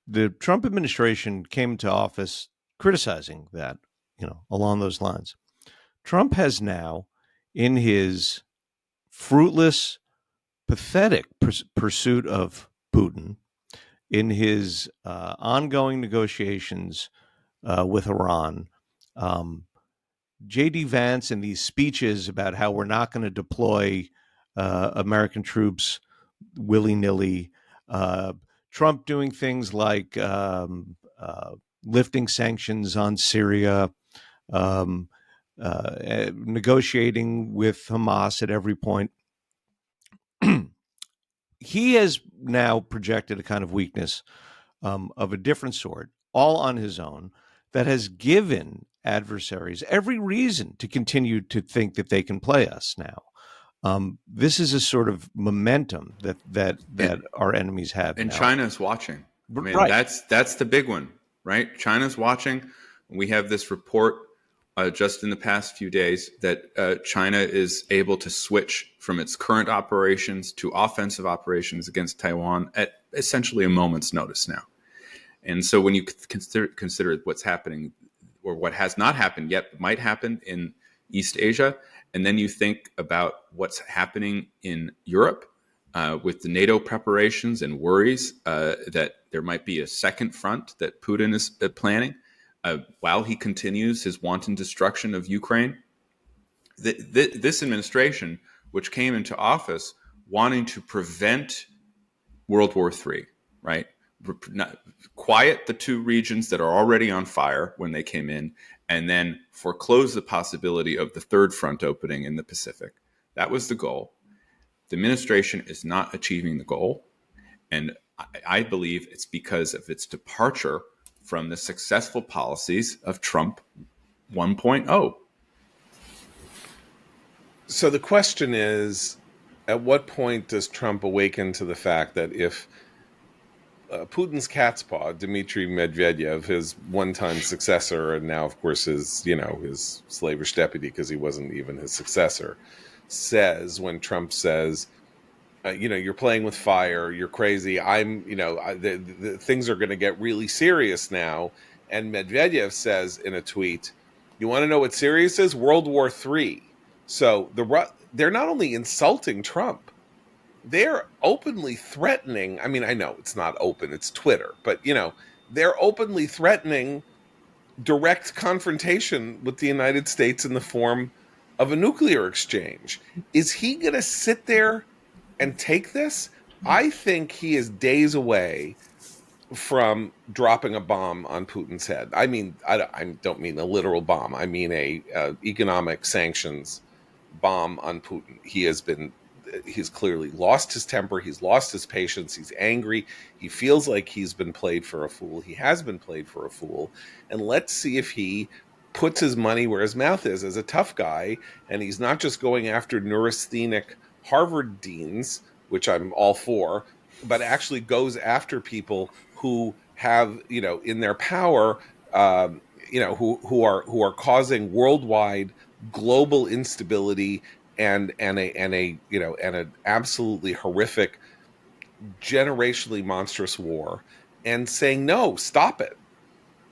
the Trump administration came to office criticizing that, along those lines. Trump has now, in his fruitless, pathetic pursuit of Putin, in his ongoing negotiations with Iran, J.D. Vance in these speeches about how we're not going to deploy American troops willy-nilly, Trump doing things like lifting sanctions on Syria, negotiating with Hamas at every point. He has now projected a kind of weakness of a different sort, all on his own, that has given adversaries every reason to continue to think that they can play us now. This is a sort of momentum that our enemies have. And now. China's watching. I mean, right. That's the big one, right? China's watching. We have this report just in the past few days that China is able to switch from its current operations to offensive operations against Taiwan at essentially a moment's notice now. And so when you consider what's happening or what has not happened yet, but might happen in East Asia, and then you think about what's happening in Europe with the NATO preparations and worries that there might be a second front that Putin is planning while he continues his wanton destruction of Ukraine. This administration, which came into office wanting to prevent World War III, right? Quiet the two regions that are already on fire when they came in, and then foreclose the possibility of the third front opening in the Pacific. That was the goal. The administration is not achieving the goal, and I believe it's because of its departure from the successful policies of Trump 1.0. So the question is, at what point does Trump awaken to the fact that if Putin's cat's paw, Dmitry Medvedev, his one-time successor, and now, of course, his slavish deputy because he wasn't even his successor, says, when Trump says, you're playing with fire. You're crazy. The things are going to get really serious now. And Medvedev says in a tweet, "You want to know what serious is? World War III." So they're not only insulting Trump, they're openly threatening. I mean, I know it's not open; it's Twitter, but they're openly threatening direct confrontation with the United States in the form of a nuclear exchange. Is he going to sit there and take this? I think he is days away from dropping a bomb on Putin's head. I mean, I don't mean a literal bomb. I mean a economic sanctions bomb on Putin. He's clearly lost his temper. He's lost his patience. He's angry. He feels like he's been played for a fool. He has been played for a fool. And let's see if he puts his money where his mouth is as a tough guy. And he's not just going after neurasthenic Harvard deans, which I'm all for, but actually goes after people who have, in their power, who are causing worldwide global instability and an absolutely horrific, generationally monstrous war, and saying no, stop it.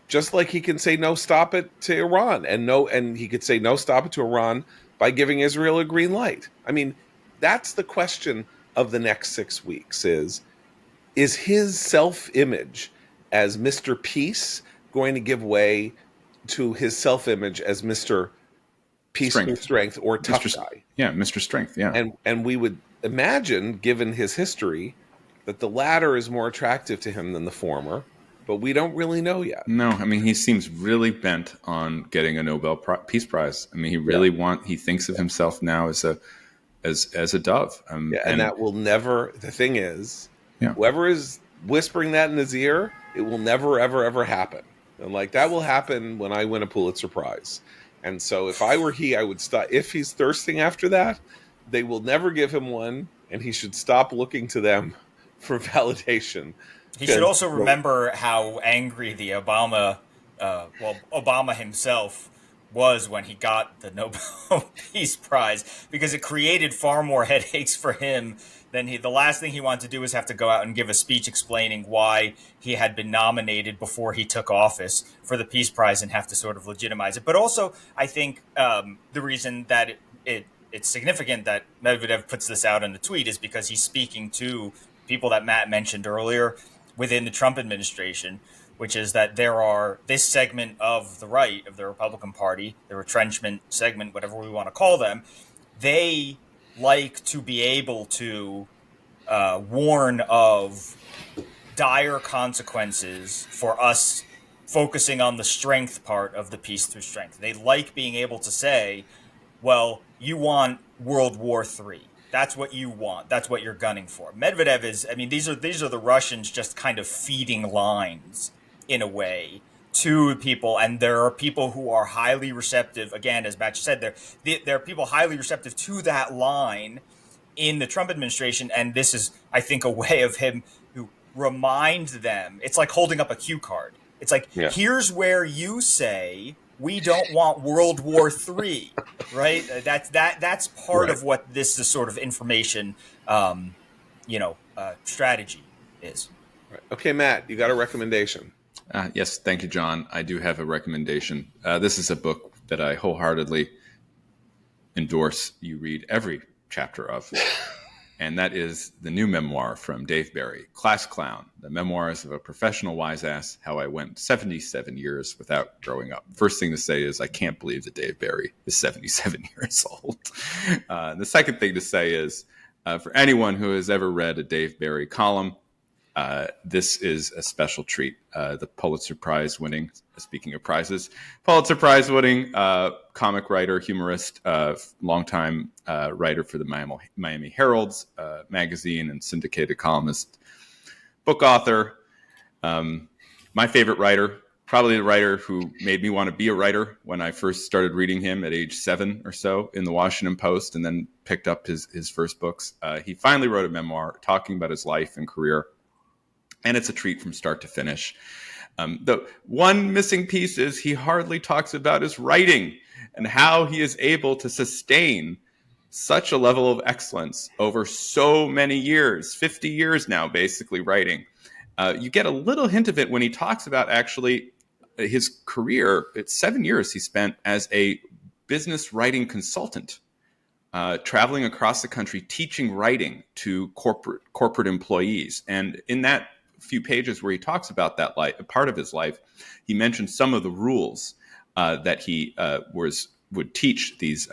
Just like he can say no, stop it to Iran, and he could say no, stop it to Iran by giving Israel a green light. I mean, that's the question of the next 6 weeks: is his self-image as Mr. Peace going to give way to his self-image as Mr. Peaceful Strength or tough guy? Yeah, Mr. Strength. Yeah, and we would imagine, given his history, that the latter is more attractive to him than the former, but we don't really know yet. No, I mean, he seems really bent on getting a Nobel Peace Prize. I mean, he really he thinks of himself now as a dove. And that will never. The thing is, whoever is whispering that in his ear, it will never, ever, ever happen. And that will happen when I win a Pulitzer Prize. And so if I were he, I would stop. If he's thirsting after that, they will never give him one, and he should stop looking to them for validation. He should also remember how angry the Obama himself was when he got the Nobel Peace Prize, because it created far more headaches for him than the last thing he wanted to do was have to go out and give a speech explaining why he had been nominated before he took office for the Peace Prize and have to sort of legitimize it. But also, I think the reason that it's significant that Medvedev puts this out in a tweet is because he's speaking to people that Matt mentioned earlier within the Trump administration, which is that there are this segment of the right, of the Republican Party, the retrenchment segment, whatever we want to call them, they like to be able to warn of dire consequences for us focusing on the strength part of the peace through strength. They like being able to say, well, you want World War III. That's what you want. That's what you're gunning for. Medvedev is, I mean, these are the Russians just kind of feeding lines in a way to people, and there are people who are highly receptive. Again, as Matt said, there are people highly receptive to that line in the Trump administration, and this is, I think, a way of him to remind them. It's like holding up a cue card. It's like, here's where you say we don't want World War III, right? That's part of what this sort of information, strategy is. Right. Okay, Matt, you got a recommendation? Yes, thank you, John. I do have a recommendation. This is a book that I wholeheartedly endorse you read every chapter of, and that is the new memoir from Dave Barry, Class Clown, the memoirs of a professional wise ass, how I went 77 years without growing up. First thing to say is I can't believe that Dave Barry is 77 years old. The second thing to say is for anyone who has ever read a Dave Barry column, this is a special treat. The Pulitzer Prize winning, speaking of prizes, Pulitzer Prize winning comic writer, humorist, longtime writer for the Miami Herald's magazine and syndicated columnist, book author. My favorite writer, probably the writer who made me want to be a writer when I first started reading him at age 7 or so in the Washington Post, and then picked up his first books. He finally wrote a memoir talking about his life and career. And it's a treat from start to finish. The one missing piece is he hardly talks about his writing and how he is able to sustain such a level of excellence over so many years, 50 years now, basically writing. You get a little hint of it when he talks about actually his career. It's 7 years he spent as a business writing consultant, traveling across the country, teaching writing to corporate employees. And in that few pages where he talks about that part of his life, he mentioned some of the rules that he would teach these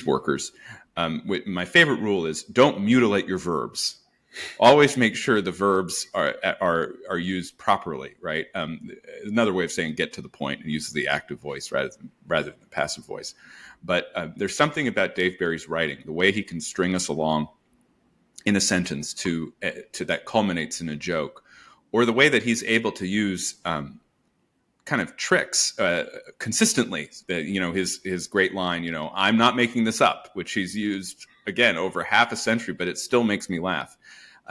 workers. My favorite rule is don't mutilate your verbs. Always make sure the verbs are used properly, right? Another way of saying get to the point, and uses the active voice rather than the passive voice. But there's something about Dave Barry's writing, the way he can string us along in a sentence to that culminates in a joke, or the way that he's able to use kind of tricks consistently. His great line, I'm not making this up, which he's used again over half a century, but it still makes me laugh.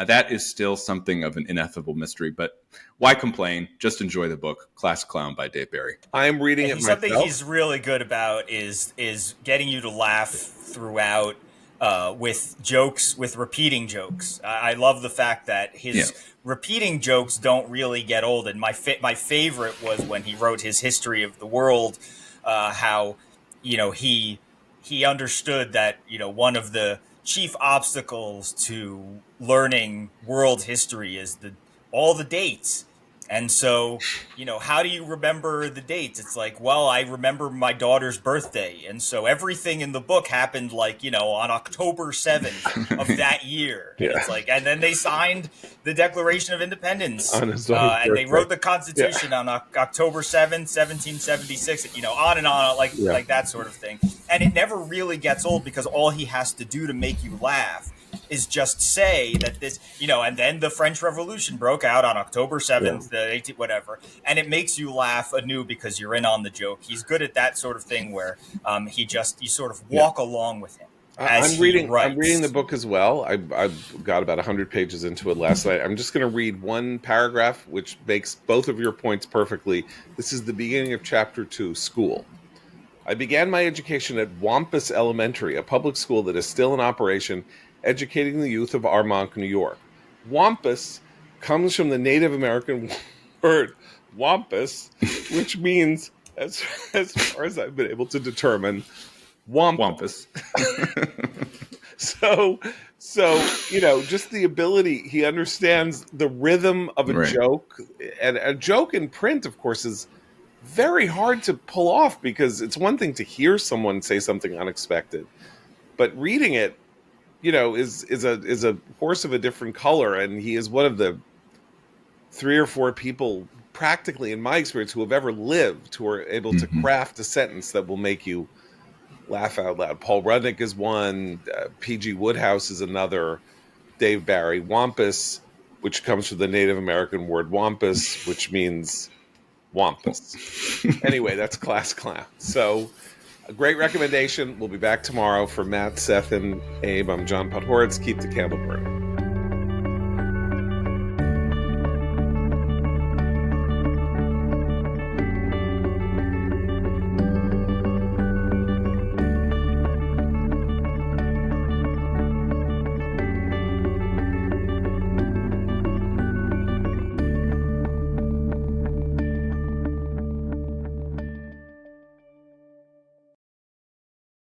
That is still something of an ineffable mystery, but why complain? Just enjoy the book, Class Clown by Dave Barry. I am reading it myself. Something he's really good about is getting you to laugh throughout with jokes, with repeating jokes. I love the fact that his repeating jokes don't really get old. And my favorite was when he wrote his History of the World, how he understood that one of the chief obstacles to learning world history is all the dates. And so, how do you remember the dates? It's like, well, I remember my daughter's birthday. And so everything in the book happened on October 7th of that year. And it's like, and then they signed the Declaration of Independence. On his and they wrote the Constitution on October 7th, 1776, on and on, like that sort of thing. And it never really gets old because all he has to do to make you laugh is just say that this, and then the French Revolution broke out on October 7th, the 18th, whatever. And it makes you laugh anew because you're in on the joke. He's good at that sort of thing where you sort of walk along with him. I'm reading the book as well. I got about 100 pages into it last night. I'm just going to read one paragraph, which makes both of your points perfectly. This is the beginning of chapter 2, School. I began my education at Wampus Elementary, a public school that is still in operation, educating the youth of Armonk, New York. Wampus comes from the Native American word wampus, which means, as far as I've been able to determine, wampus. So just the ability, he understands the rhythm of a joke. And a joke in print, of course, is very hard to pull off because it's one thing to hear someone say something unexpected, but reading it, is a horse of a different color. And he is one of the 3 or 4 people, practically in my experience, who have ever lived, who are able to craft a sentence that will make you laugh out loud. Paul Rudnick is one, P.G. Wodehouse is another, Dave Barry. Wampus, which comes from the Native American word wampus, which means wampus. Anyway, that's Class Clown. So, a great recommendation. We'll be back tomorrow. For Matt, Seth, and Abe, I'm John Podhoretz. Keep the candle burning.